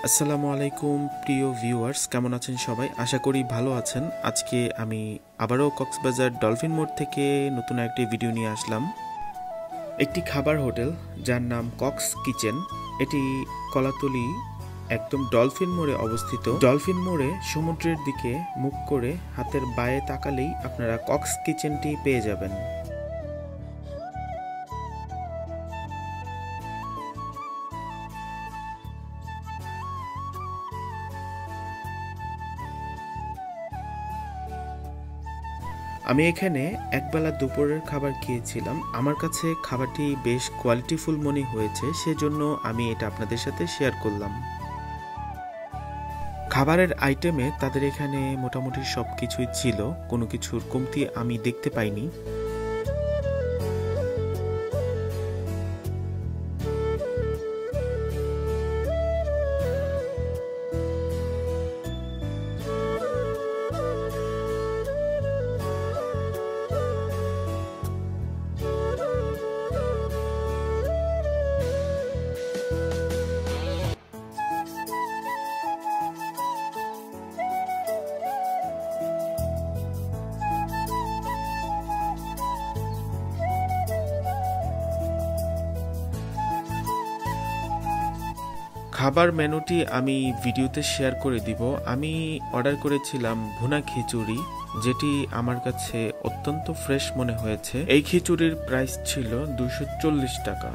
আসসালামু আলাইকুম প্রিয় ভিউয়ার্স, কেমন আছেন সবাই? আশা করি ভালো আছেন। আজকে আমি আবারও কক্সবাজার ডলফিন মোড় থেকে নতুন একটি ভিডিও নিয়ে আসলাম। একটি খাবার হোটেল যার নাম কক্স কিচেন। এটি কলাতলি একদম ডলফিন মোড়ে অবস্থিত। ডলফিন মোড়ে সমুদ্রের দিকে মুখ করে হাতের বাঁয়ে তাকালেই আপনারা কক্স কিচেনটি পেয়ে যাবেন। আমি এখানে একবেলা দুপুরের খাবার খেয়েছিলাম। আমার কাছে খাবারটি বেশ কোয়ালিটিফুল মনে হয়েছে, সেজন্য আমি এটা আপনাদের সাথে শেয়ার করলাম। খাবারের আইটেমে তাদের এখানে মোটামুটি সব কিছুই ছিল, কোনো কিছুর কমতি আমি দেখতে পাইনি। খাবার মেনুটি আমি ভিডিওতে শেয়ার করে দিব। আমি অর্ডার করেছিলাম ভুনা খিচুড়ি, যেটি আমার কাছে অত্যন্ত ফ্রেশ মনে হয়েছে। এই খিচুড়ির প্রাইস ছিল 240 টাকা।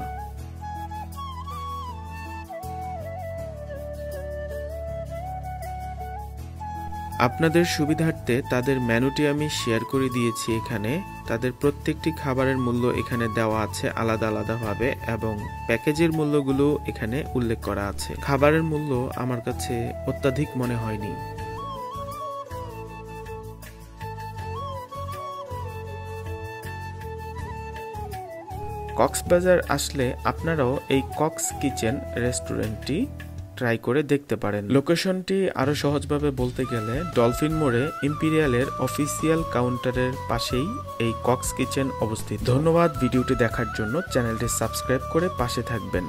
আপনাদের সুবিধার্থে তাদের মেনুটি আমি শেয়ার করে দিয়েছি এখানে। তাদের প্রত্যেকটি খাবারের মূল্য এখানে দেওয়া আছে আলাদা আলাদাভাবে, এবং প্যাকেজের মূল্যগুলো এখানে উল্লেখ করা আছে। খাবারের মূল্য আমার কাছে অত্যাধিক মনে হয়নি। কক্সবাজার আসলে আপনারাও এই কক্স কিচেন রেস্টুরেন্টটি ট্রাই করে দেখতে পারেন। লোকেশনটি আরো সহজভাবে বলতে গেলে ডলফিন মোড়ে ইম্পিরিয়ালের অফিসিয়াল কাউন্টারের পাশেই এই কক্স কিচেন অবস্থিত। ধন্যবাদ ভিডিওটি দেখার জন্য। চ্যানেলটি সাবস্ক্রাইব করে পাশে থাকবেন।